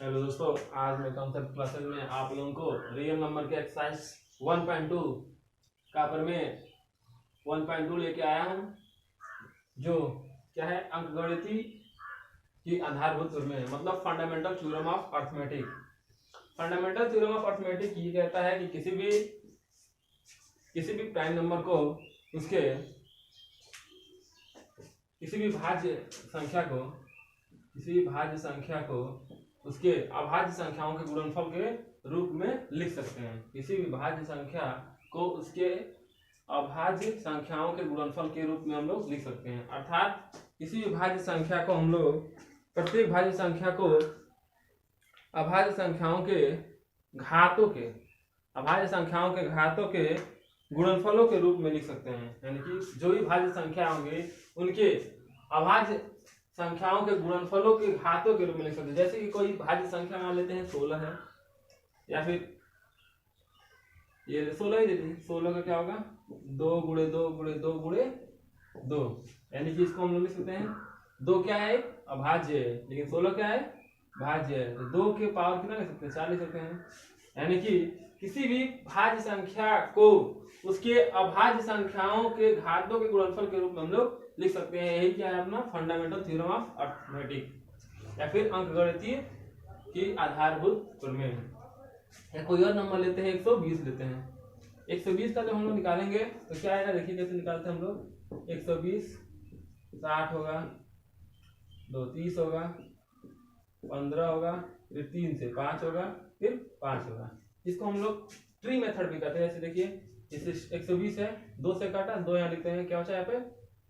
Hello दोस्तों, आज मैं कॉन्सेप्ट क्लासेस में आप लोगों को रियल नंबर के एक्सरसाइज 1.2 का पर मैं 1.2 लेके आया हूँ, जो क्या है अंकगणितीय की आधारभूत प्रमेय, मतलब fundamental theorem of arithmetic. Fundamental theorem of arithmetic ये कहता है कि किसी भी प्राइम नंबर को उसके किसी भी भाज्य संख्या को उसके अभाज्य संख्याओं के गुणनफल के रूप में लिख सकते हैं। किसी भी भाज्य संख्या को उसके अभाज्य संख्याओं के गुणनफल के रूप में हम लोग लिख सकते हैं। अर्थात किसी भी भाज्य संख्या को हम लोग प्रत्येक भाज्य संख्या को अभाज्य संख्याओं के घातों के गुणनफलों के रूप में लिख सकते हैं। यानी कि जो भी भाज्य संख्या होंगे उनके अभाज्य संख्याओं के गुणनफलों के घातों के रूप में लिख सकते हैं। जैसे कि कोई भाज्य संख्या मान लेते हैं 16 है, या फिर ये 16 ही देते हैं। 16 का क्या होगा 2 गुणे 2 गुणे 2 गुणे 2, यानी कि इसको हम लोग लिख सकते हैं 2 क्या है अभाज्य है, लेकिन 16 क्या है भाज्य है, तो 2 के पावर कितना लिख सकते हैं 4 लिख सकते हैं। यानी कि किसी भी भाज्य संख्या को उसके अभाज्य संख्याओं के घातों के गुणनफल के रूप में हम लोग लिख सकते हैं। यही क्या है अपना फंडामेंटल थ्योरम ऑफ अर्थमेटिक, या फिर अंकगणितीय की आधारभूत प्रमेय। या कोई और नंबर लेते हैं 120 लेते हैं। 120 का जब हम लोग निकालेंगे तो क्या आएगा, देखिए कैसे निकालते हैं हम लोग। 120 60 होगा, 2 30 होगा, 15 होगा, फिर 3 से 5 होगा, फिर 5 होगा। इसको हम लोग ट्री मेथड भी करते हैं। जैसे देखिए इसे 120 है, 2 से काटा, 2 यहाँ लिखते हैं, क्या बचा यहाँ पे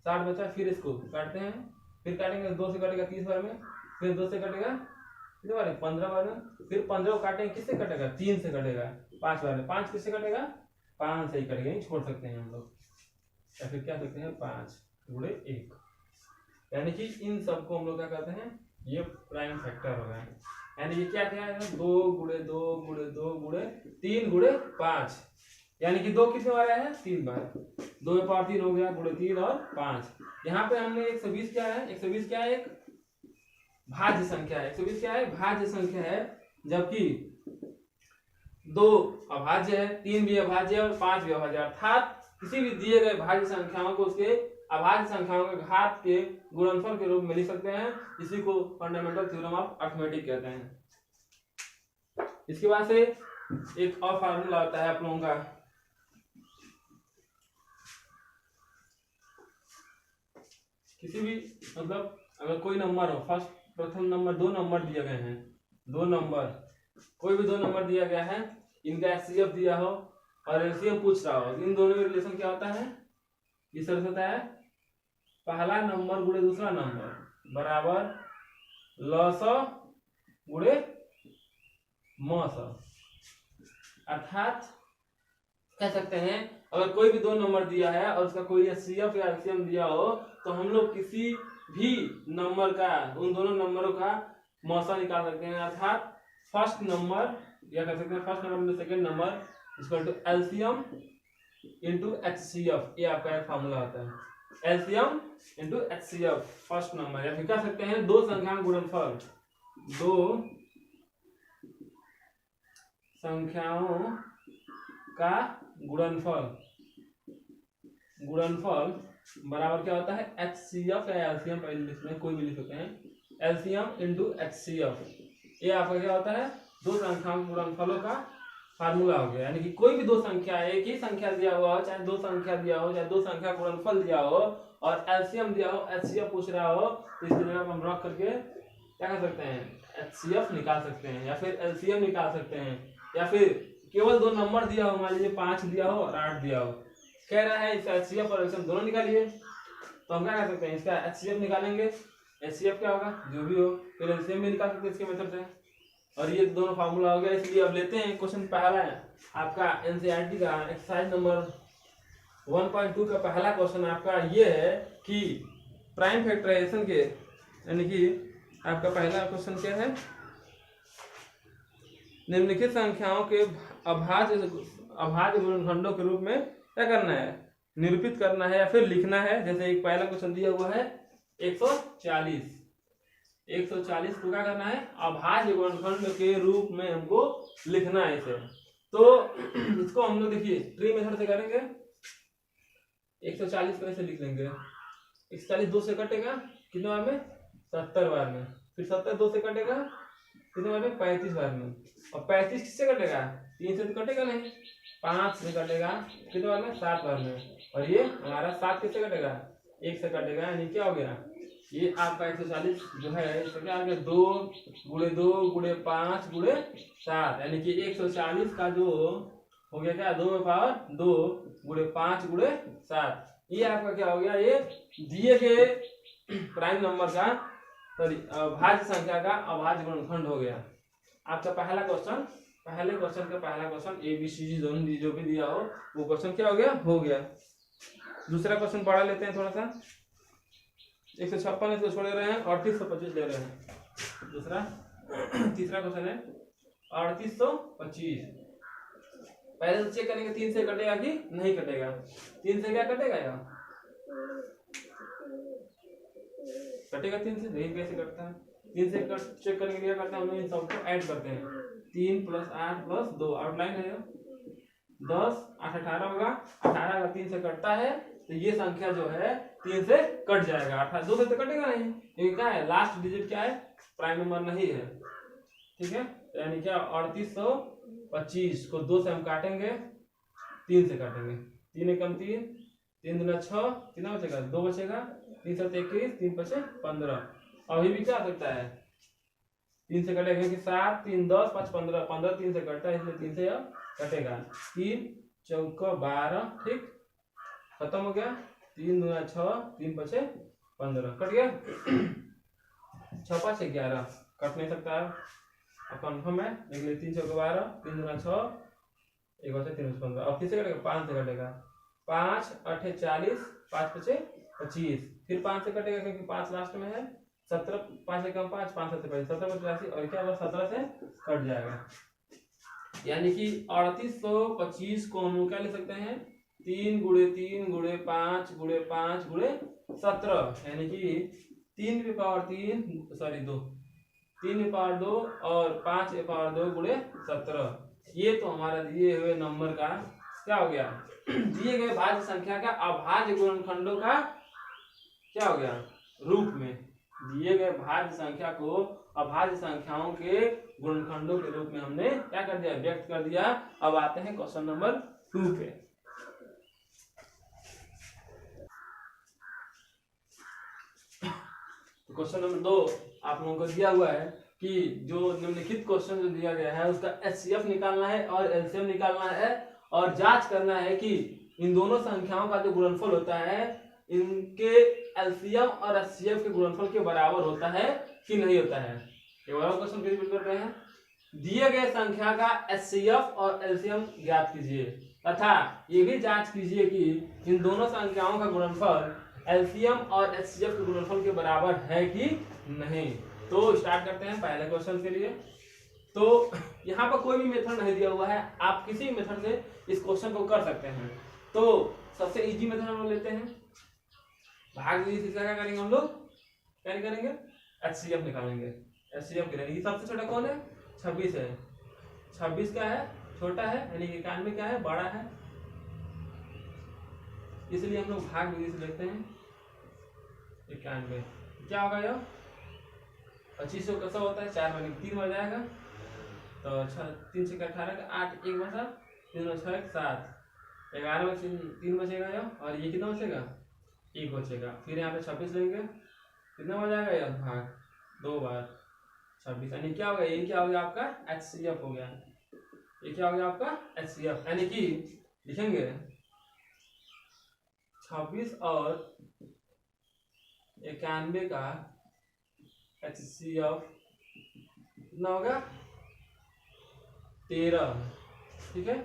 60 बचा, फिर इसको काटते हैं, फिर काटेंगे 2 से कटेगा 30 बार में, फिर 2 से कटेगा 15 बार में, फिर 15 को काटेंगे किससे कटेगा 3 से कटेगा 5 बार में, 5 किससे कटेगा 5 से ही कटेगा, नहीं छोड़ सकते हैं हम लोग। या फिर क्या सकते हैं 5 गुणे 1, यानी कि इन सबको हम लोग क्या कहते हैं ये प्राइम फैक्टर हो गया। यानी ये क्या क्या है 2 गुणे 2 गुणे 2 गुणे 3 गुणे 5, यानी कि 2 कितने बार आया है 3 बार, 2 में पावर 3 हो गया, गुणे 3 और 5। यहाँ पे हमने 120 क्या है 120 क्या है एक भाज्य संख्या है। 120 क्या है भाज्य संख्या है, जबकि 2 अभाज्य है, 3 भी अभाज्य है और 5 भी अभाज्य है। अर्थात किसी भी दिए गए भाज्य संख्याओं को उसके अभाज्य संख्याओं के घात के गुणनफल के रूप में लिख सकते हैं। इसी को फंडामेंटल थ्योरम ऑफ अर्थमेटिक कहते हैं। इसके बाद से एक और फार्मूला आता है आप लोगों का, किसी भी मतलब अगर कोई नंबर हो, प्रथम नंबर 2 नंबर दिए गए हैं, 2 नंबर कोई भी 2 नंबर दिया गया है, इनका एचसीएफ दिया हो और एलसीएम पूछ रहा हो, इन दोनों में रिलेशन क्या होता है, इस तरह से होता है पहला नंबर गुणे दूसरा नंबर बराबर लसअ गुणे मसअ। अर्थात कह सकते हैं अगर कोई भी 2 नंबर दिया है और उसका कोई एचसीएफ या एलसीएम दिया हो, तो हम लोग किसी भी नंबर का उन दोनों नंबरों का मौसा निकाल सकते हैं। अर्थात फर्स्ट नंबर या कह सकते हैं फर्स्ट नंबर में second number equal to LCM into HCF, ये आपका एक फार्मूला होता है, LCM into HCF first number. या फिर कह सकते हैं 2 संख्याओं गुणनफल, 2 संख्याओं का गुणनफल बराबर क्या होता है एचसीएफ या एलसीएम, में कोई भी लिख सकते हैं, एलसीएम इनटू एचसीएफ। ये आपका क्या होता है 2 संख्याओं के गुणनफलों का फार्मूला हो गया। यानी कि कोई भी 2 संख्या, एक ही संख्या दिया हुआ हो, चाहे 2 संख्या दिया हो, चाहे 2 संख्या गुणनफल दिया हो और एलसीएम दिया हो, एचसीएफ पूछ रहा हो, तो इसकी जगह हम रख करके क्या कर सकते हैं एचसीएफ निकाल सकते हैं, या फिर एलसीएम निकाल सकते हैं, या फिर केवल 2 नंबर दिया हो, मान लीजिए 5 दिया हो और 8 दिया हो, कह रहा है इसका एचसीएफ और एलसीएम दोनों निकालिए, तो हम क्या कर सकते हैं इसका एचसीएफ निकालेंगे, एचसीएफ क्या होगा जो भी हो, फिर एलसीएम भी निकाल सकते हैं इसके मेथड से, और ये दोनों फार्मूला हो गया। इसलिए अब लेते हैं क्वेश्चन पहला है आपका एनसीईआरटी का एक्सरसाइज नंबर 1.2 का पहला क्वेश्चन आपका ये है कि प्राइम फैक्टराइजेशन के, यानी कि आपका पहला क्वेश्चन क्या है, निम्नलिखित संख्याओं के अभाज्य गुणनखंडों के रूप में क्या करना है निरूपित करना है या फिर लिखना है। जैसे एक पहला क्वेश्चन दिया हुआ है 140, 140 को क्या करना है, अभाज्य गुणनखंड के रूप में हमको लिखना है इसे। तो इसको हम लोग देखिए ट्री मेथड से करेंगे। 140 को ऐसे लिख लेंगे, 140 2 से कटेगा कितने बार में, 70 बार में। फिर 70 2 से कटेगा कितने बार में, 35 बार में। और 35 किससे कटेगा, 3 से तो कटेगा नहीं, 5 से कटेगा कितने बार में, 7 बार में। और ये हमारा 7 किससे कटेगा, 1 से कटेगा। यानी क्या हो गया, ये आपका 140 जो है इसका क्या आ गया, 2 गुणे 2 गुणे 5 गुणे 7, यानी कि 140 का जो हो गया क्या, 2 पावर 2 गुणे 5 गुणे 7। ये आपका क्या हो गया, ये दिए गए प्राइम नंबर का सॉरी भाज्य संख्या का अभाज्य गुणनखंड हो गया। आपका पहला क्वेश्चन, पहले क्वेश्चन का पहला क्वेश्चन ABCD दोनों जो भी दिया हो वो क्वेश्चन क्या हो गया। दूसरा क्वेश्चन पढ़ा लेते हैं थोड़ा सा। 156 इसको छोड़ रहे हैं, 3825 ले रहे हैं। दूसरा तीसरा क्वेश्चन है 3825। पहले तो चेक करेंगे 3 से कटेगा कि नहीं कटेगा। 3 से क्या कटेगा, यार कटेगा 3 से, नहीं कैसे कटता है। 3 से चेक करने के लिए क्या करते हैं हम लोग, इन सबको ऐड करते हैं। 3 + 8 + 2 आउटलाइन है 10 8 18 होगा। 18 का 3 से कटता है तो ये संख्या जो है 3 से कट जाएगा। 18 2 से तो कटेगा नहीं, क्योंकि क्या है लास्ट डिजिट क्या है, प्राइम नंबर नहीं है। ठीक है, यानी क्या 3825 को 2 से हम काटेंगे, 3 से काटेंगे। 3 एकम 3, 3 दूना 6, कितना बचेगा, 2 बचेगा। 3 7 21, 3 5 15। अभी भी क्या सकता है 3 से कटेगा, क्योंकि 7 3 10 5 15, 15 3 से कटता है, इसलिए 3 से अब कटेगा। 3 चौका 12, ठीक खत्म हो गया। 3 दूना 6, 3 5 15, कट गया। 6 5 11, कट नहीं सकता है, अब कन्फर्म है देख ले। 3 चौका 12, 3 दूना 6, 1 बचे 3 15। अब किससे कटेगा, 5 से कटेगा। 5 8 40, 5 5 25, फिर 5 से कटेगा क्योंकि 5 लास्ट में है। 17 5 एकम 5, 5 7 25, 17 85, और क्या होगा 17 से कट जाएगा। यानी कि 3825 को हम क्या लिख सकते हैं, 3 गुणे 3 गुणे 5 गुणे 5 गुणे 17, यानी कि 3 की पावर 3 सॉरी 2, 3 की पावर 2 और 5 की पावर 2 गुणे 17। ये तो हमारा दिए हुए नंबर का क्या हो गया, दिए गए भाज्य संख्या का अभाज्य गुणनखंडों का क्या हो गया, रूप में। दिए गए भाज्य संख्या को अभाज्य संख्याओं के गुणनखंडों के रूप में हमने क्या कर दिया, व्यक्त कर दिया। अब आते हैं क्वेश्चन नंबर 2 पे। क्वेश्चन नंबर 2 आप लोगों को दिया हुआ है कि जो निम्नलिखित क्वेश्चन जो दिया गया है उसका HCF निकालना है और LCM निकालना है, और जांच करना है कि इन दोनों संख्याओं का जो गुणनफल होता है इनके LCM और HCF के गुणनफल के बराबर होता है कि नहीं होता है। एक बार क्वेश्चन रिपीट कर रहे हैं। दिए गए संख्या का HCF और LCM ज्ञात कीजिए तथा ये भी जांच कीजिए कि इन दोनों संख्याओं का गुणनफल LCM और HCF के गुणनफल के बराबर है कि नहीं। तो स्टार्ट करते हैं पहले क्वेश्चन के लिए। तो यहाँ पर कोई भी मेथड नहीं दिया हुआ है, आप किसी मेथड से इस क्वेश्चन को कर सकते हैं। तो सबसे इजी मेथड हम लोग लेते हैं, भाग दीजिए। इसका क्या करेंगे हम लोग, क्या करेंगे, HCF निकालेंगे। HCF करेंगे, सबसे छोटा कौन है, 26 है। 26 क्या है, छोटा है, यानी 91 क्या है, बड़ा है, इसलिए हम लोग भाग विधि से लेते हैं। 91 क्या होगा, यह 25 कैसा होता है, 4 बने 3 बन जाएगा। तो 3 से 18 का 8, 1 बचा, 3 6 7, 11 में 3 बचेगा यह, और ये कितना बचेगा, 1 बचेगा। फिर यहाँ पे 26 लेंगे, कितना हो जाएगा यह, भाग 2 बार 26, यानी क्या हो गया, ये क्या हो गया आपका HCF हो गया। ये क्या हो गया आपका HCF, यानी कि लिखेंगे 26 और 91 का HCF कितना होगा, 13। ठीक है,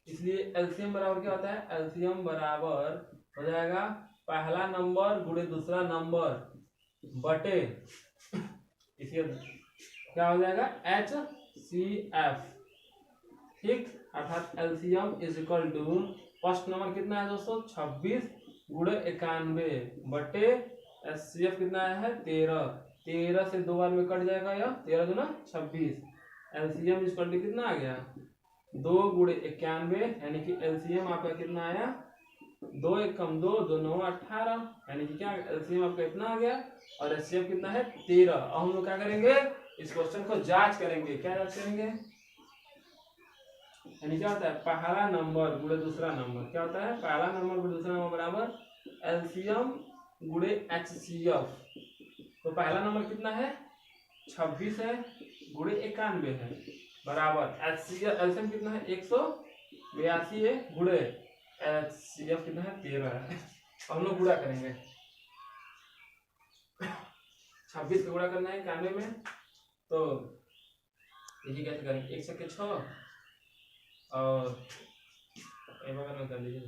इसलिए LCM बराबर क्या होता है, LCM बराबर हो जाएगा पहला नंबर गुणे दूसरा नंबर बटे, इसलिए क्या हो जाएगा HCF। ठीक, अर्थात LCM is equal to first number कितना है दोस्तों, 26 गुणे 91 बटे HCF कितना है 13, 13 से 2 बार में कट जाएगा, या 13 दूना 26। एलसीएम इस पर कितना आ गया 2 गुणे 91, यानी कि एलसीएम आपका कितना आया 2 एक कम 2, 2 9 18, यानी कि क्या एलसीएम आपका इतना आ गया और एचसीएफ कितना है 13। अब हम लोग क्या करेंगे इस क्वेश्चन को जांच करेंगे। क्या जांच करेंगे, यानी क्या होता है पहला नंबर गुणे दूसरा नंबर, क्या होता है पहला नंबर गुणे दूसरा नंबर बराबर एलसीएम गुणे एचसीएफ। तो पहला नंबर कितना है 26 है गुणे 91 है बराबर एलसीएम कितना है 182 है गुणे एचसीएफ कितना है 13 है। हम लोग गुणा करेंगे 26 का गुणा करना है 91 में, तो देखिए कैसे करेंगे 1 छक्के 6 और कर लीजिए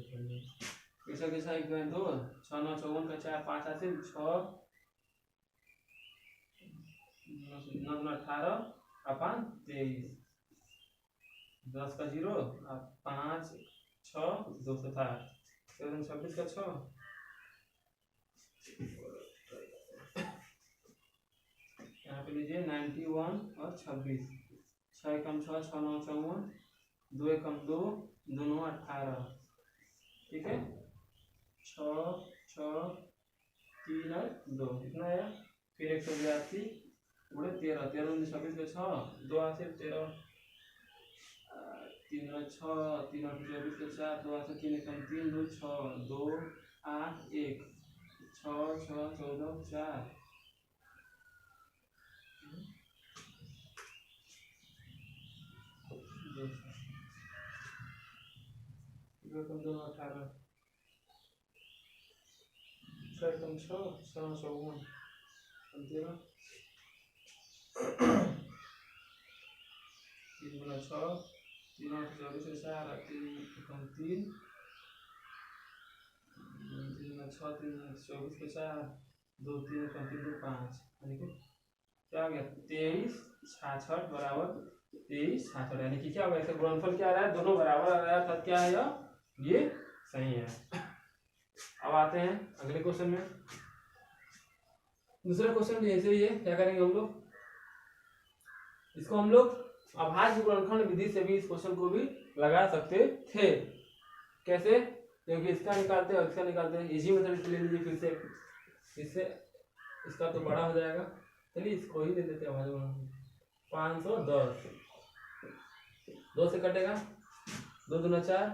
1 छक्के 6 1 2 6 9 54 का 4 5 8 6 9 18 अपन 23 10 का 0 अब 5 6 260 26 का 6 यहाँ पे लीजिए 91 और 26 6 कम 6 6 9 54 2 कम 2 2 9 18, ठीक है 6 6 3 और 2 कितना आया फिर 182 गुणे 13 13 26 का 6 2 8 13 3 और 6 3 और 24 का 4 2 8 3 कम 3 2 6 2 8 1 6 6 14 4 2 18 6 कम 6 6 54 13 3 गुना 6 3 8 24 4 3 कम 3 3 गुना 6 3 24 के 4 2 3 कम 3 2 5, यानी कि क्या हो गया 23 66 बराबर 23 66, यानी कि क्या होगा इसका गुणनफल क्या आ रहा है दोनों बराबर आ रहा है, तब क्या है ये सही है। अब आते हैं अगले क्वेश्चन में। दूसरा क्वेश्चन भी ऐसे ही है, क्या करेंगे हम लोग इसको हम लोग अभाज्य गुणनखंड विधि से भी इस क्वेश्चन को भी लगा सकते थे। कैसे, क्योंकि इसका निकालते हैं और इसका निकालते हैं, इजी मेथड ले लीजिए फिर से, इससे इसका तो बड़ा हो जाएगा, चलिए इसको ही ले लेते हैं अभाज्य गुणनखंड। 510 2 से कटेगा 2 दूना 4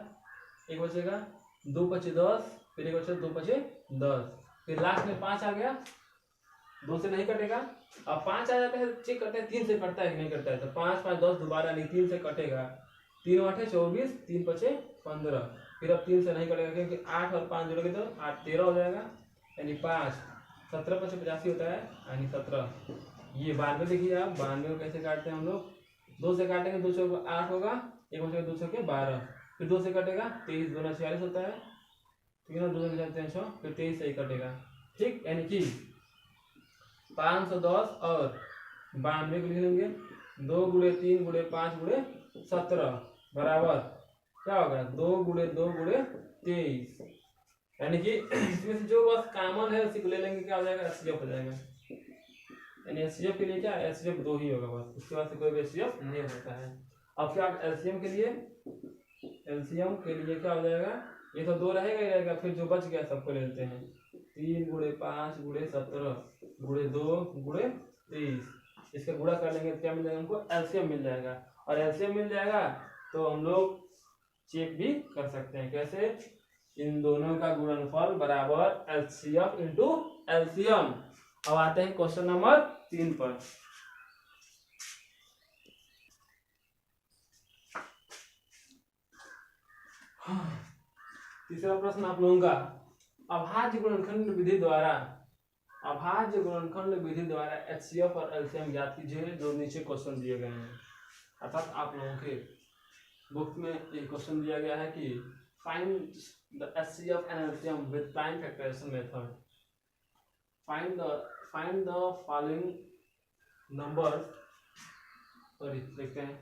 1 बचेगा 2 बचे 10 फिर 1 बचे 2 बचे 10, फिर लास्ट में 5 आ गया 2 से नहीं कटेगा, अब 5 आ जाता है चेक करते हैं 3 से कटता है कि नहीं कटता है, तो 5 5 10 दोबारा नहीं 3 से कटेगा 3 8 24 3 बचे 15, फिर अब 3 से नहीं कटेगा क्योंकि 8 और 5 जोड़ोगे तो 8 13 हो जाएगा, यानी 5 17 5 85 होता है, यानी 17। ये 92 देखिए आप 92 को कैसे काटते हैं हम लोग, 2 से काटेंगे 2 चौके 8 होगा, 1 बचेगा 2 चौके 12, फिर 2 से कटेगा 23 2 46 होता है, ठीक है ना, 2 से 300 फिर 23 से ही कटेगा, ठीक, यानी कि 510 और 92 को लिख लेंगे 2 गुणे 3 गुणे 5 गुणे 17 बराबर क्या होगा 2 गुणे 2 गुणे 23, यानी कि इसमें से जो बस कॉमन है उसी को ले लेंगे, क्या हो जाएगा एचसीएफ हो जाएगा, यानी एचसीएफ के लिए क्या एचसीएफ 2 ही होगा बस, उसके बाद से कोई भी एचसीएफ नहीं होता है। अब क्या एलसीएम के लिए क्या हो जाएगा, ये तो 2 रहेगा ही रहेगा, फिर जो बच गया सबको ले लेते हैं 3 गुणे 5 गुणे 17 गुणे 2 गुणे 23, इसका गुणा कर लेंगे तो क्या मिल जाएगा हमको एलसीएम मिल जाएगा, और एलसीएम मिल जाएगा तो हम लोग चेक भी कर सकते हैं, कैसे इन दोनों का गुणनफल बराबर एलसीएफ इंटू एलसीएम। अब आते हैं क्वेश्चन नंबर 3 पर। तीसरा प्रश्न आप लोगों का, अभाज्य गुणनखंड विधि द्वारा एचसीएफ और एलसीएम ज्ञात कीजिए, जो नीचे क्वेश्चन दिए गए हैं। अर्थात आप लोगों के बुक में एक क्वेश्चन दिया गया है कि find the HCF and LCM with prime factorization method, find the following numbers, sorry देखते हैं,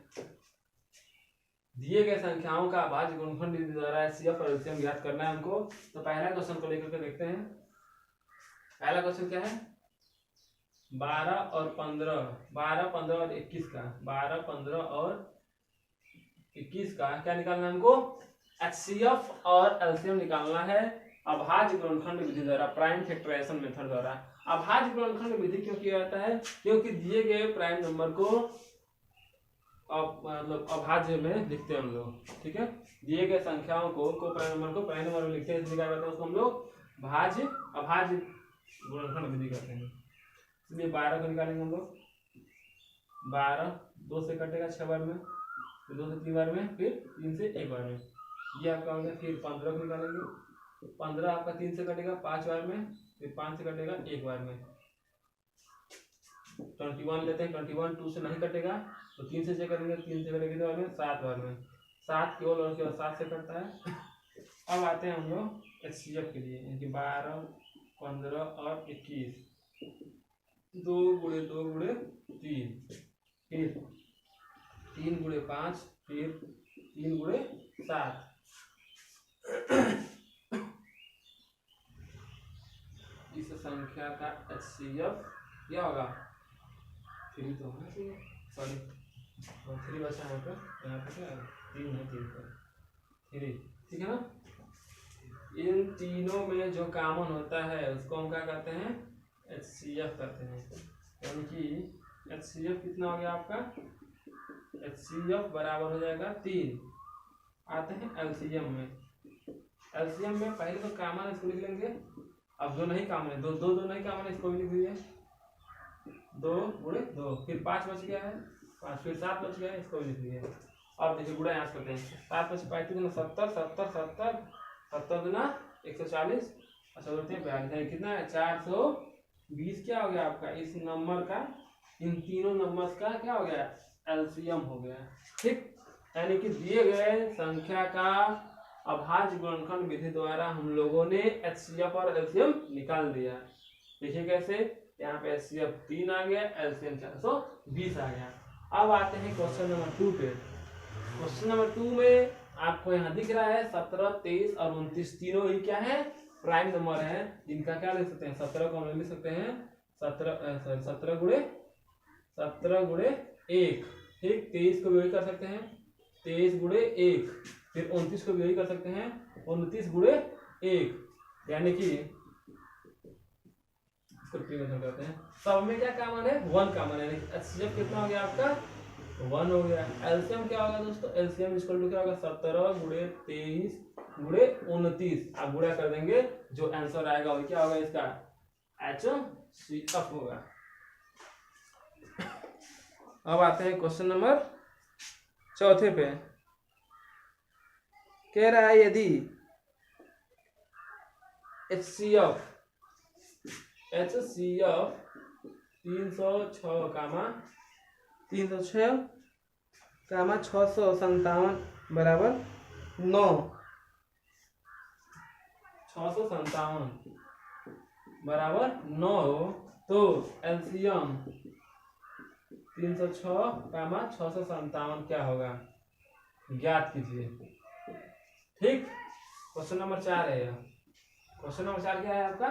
दिए गए संख्याओं का अभाज्य गुणनखंड विधि द्वारा एचसीएफ और एलसीएम ज्ञात करना है हमको। तो पहला क्वेश्चन को लेकर के देखते हैं। पहला क्वेश्चन क्या है, 12 और 15, 12, 15 और 21 का, 12, 15 और 21 का क्या निकालना है हमको? एचसीएफ और एलसीएम निकालना है अभाज्य गुणनखंड विधि द्वारा, प्राइम फैक्टराइजेशन मेथड द्वारा। अभाज्य गुणनखंड विधि क्यों किया जाता है? क्योंकि दिए गए प्राइम नंबर को मतलब अभाज्य में लिखते हैं हम लोग, ठीक है। दिए गए संख्याओं को प्राइम नंबर को प्राइम नंबर में लिखते हैं, इसलिए क्या कहते हैं उसको हम लोग अभाज्य गुणनखंड विधि करते हैं। इसलिए 12 को निकालेंगे हम लोग, 12 2 से कटेगा 6 बार में, फिर 2 से 3 बार में, फिर 3 से 1 बार में, ये आपका हो गया। फिर 15 को निकालेंगे, 15 आपका 3 से कटेगा 5 बार में, फिर 5 से कटेगा 1 बार में। 21 लेते हैं, 21 2 से नहीं कटेगा तो 3 से चेक करेंगे, 3 से कटेगा कितने बार में? 7 बार में। 7 केवल और केवल 7 से कटता है। अब आते हैं हम लोग एचसीएफ के लिए, यानी कि 12, 15 और 21, 2 गुणे 2 गुणे 3, फिर 3 गुणे 5, फिर 3 गुणे 7। इस संख्या का एचसीएफ क्या होगा? 3 तो होना चाहिए, सॉरी 3 बचा यहाँ पे, यहाँ पे क्या है? 3 है, 3 पर 3, ठीक है ना। इन तीनों में जो कॉमन होता है उसको हम क्या कहते हैं? एचसीएफ कहते हैं। यानी कि एचसीएफ कितना हो गया आपका? एचसीएफ बराबर हो जाएगा 3। आते हैं एलसीएम में। एलसीएम में पहले तो कॉमन है इसको लिख लेंगे, अब जो नहीं कॉमन है, दो नहीं कॉमन है, इसको भी लिख दीजिए, 2 गुणे 2, फिर 5 बच गया है 5, फिर 7 बच गया है, इसको भी लिख दीजिए। अब देखिए गुणा यहाँ करते हैं, 7 5 कितना? 70, 70 70, 70 गुना 140, अच्छा बोलते हैं 42, कितना है? 420 क्या हो गया आपका? इस नंबर का, इन तीनों नंबर्स का क्या हो गया? एलसीएम हो गया, ठीक। यानी कि दिए गए संख्या का अभाज्य गुणनखंड विधि द्वारा हम लोगों ने एचसीएफ और एलसीएम निकाल दिया। देखिए कैसे, यहाँ पे एचसीएफ 3 आ गया, एलसीएम 420 आ गया। अब आते हैं क्वेश्चन नंबर 2 पे। क्वेश्चन नंबर 2 में आपको यहाँ दिख रहा है 17, 23 और 29 तीनों ही क्या है? प्राइम नंबर है, जिनका क्या लिख सकते हैं? 17 को हम लिख सकते हैं 17 गुणे 1, ठीक। 23 को भी वही कर सकते हैं, 23 गुणे 1, फिर 29 को भी वही कर सकते हैं, 29 गुणे 1, यानी कि इसको करते हैं। सब में क्या कॉमन है? 1 कॉमन है, यानी कि एचसीएफ कितना हो गया आपका? 1 हो गया। एलसीएम क्या होगा दोस्तों? एलसीएम इक्वल टू क्या होगा? 17 गुणे 23 गुणे 29, आप गुणा कर देंगे, जो आंसर आएगा वो क्या होगा? इसका एचसीएफ होगा। अब आते हैं क्वेश्चन नंबर 4 पे। कह रहा है यदि एचसीएफ 306 कामा 657 बराबर 9, 657 बराबर 9 हो तो एलसीएम 306 कामा 657 क्या होगा? ज्ञात कीजिए, ठीक। क्वेश्चन नंबर 4 है यह। क्वेश्चन नंबर 4 क्या है आपका?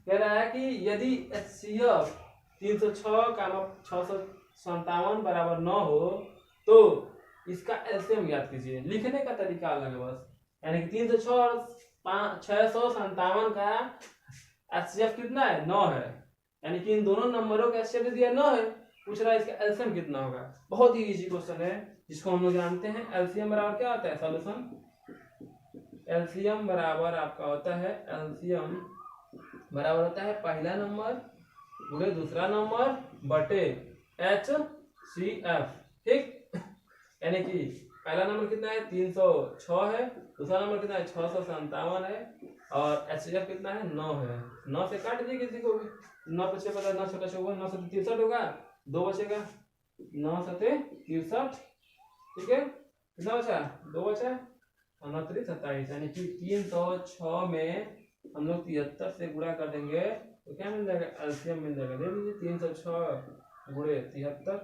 कह रहा है कि यदि एचसीएफ 306 कामा 657 बराबर 9 हो तो इसका एलसीएम ज्ञात कीजिए। लिखने का तरीका अलग है बस, यानी कि 306 और 657 का एचसीएफ कितना है? 9 है, यानी कि इन दोनों नंबरों का एचसीएफ दिया 9 है, पूछ रहा है इसका एलसीएम कितना होगा। बहुत ही इजी क्वेश्चन है, जिसको हम लोग जानते हैं। एलसीएम बराबर क्या होता है? सॉल्यूशन एलसीएम बराबर आपका होता है, एलसीएम बराबर होता है पहला नंबर गुणे दूसरा नंबर बटे एचसीएफ, ठीक। यानी कि पहला नंबर कितना है? 306 है, दूसरा नंबर कितना है? 657 है, और एचसीएफ कितना है? 9 है। 9 से काट दीजिए किसी को भी, 9 पचे पता 9 छोटा होगा, 9 से 63 होगा, 2 बचेगा, 9 से 63, ठीक है। कितना बचा? 2 बचा, 9 3 27, यानी कि 306 में हम लोग 73 से गुणा कर देंगे तो क्या मिल जाएगा? एलसीएम मिल जाएगा। ले लीजिए 306 गुणे 73,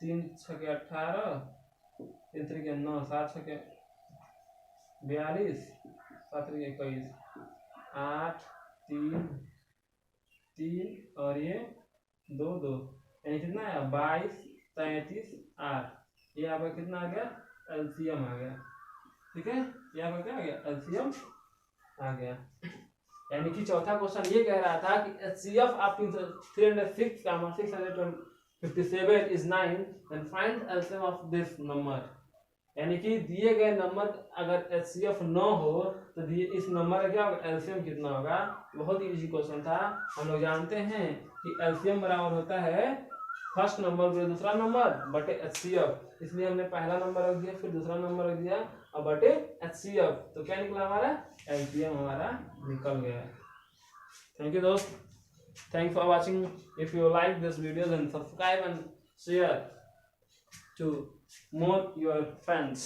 3 छके 18, 3 त्रिके 9, 7 छके 42, 7 त्रिके 21, 8 3 3 और ये दो दो, यानी कितना है 22 33 8, ये आपका कितना आ गया एलसीएम आ गया। ठीक है, ये आपका क्या आ गया एलसीएम आ गया। यानी कि चौथा क्वेश्चन ये कह रहा था कि HCF of 306 657 is 9 then find LCM of this number. यानी कि दिए गए नंबर अगर HCF 9 हो तो दिए इस नंबर का क्या होगा एलसीएम कितना होगा। बहुत ही इजी क्वेश्चन था। हम लोग जानते हैं कि एलसीएम बराबर होता है फर्स्ट नंबर पे दूसरा नंबर बटे HCF, इसलिए हमने पहला नंबर रख दिया फिर दूसरा नंबर रख दिया और बटे HCF, तो क्या निकला हमारा एलसीएम हमारा निकल गया। थैंक यू दोस्त, thanks for watching. If you like this video then subscribe and share to more your friends.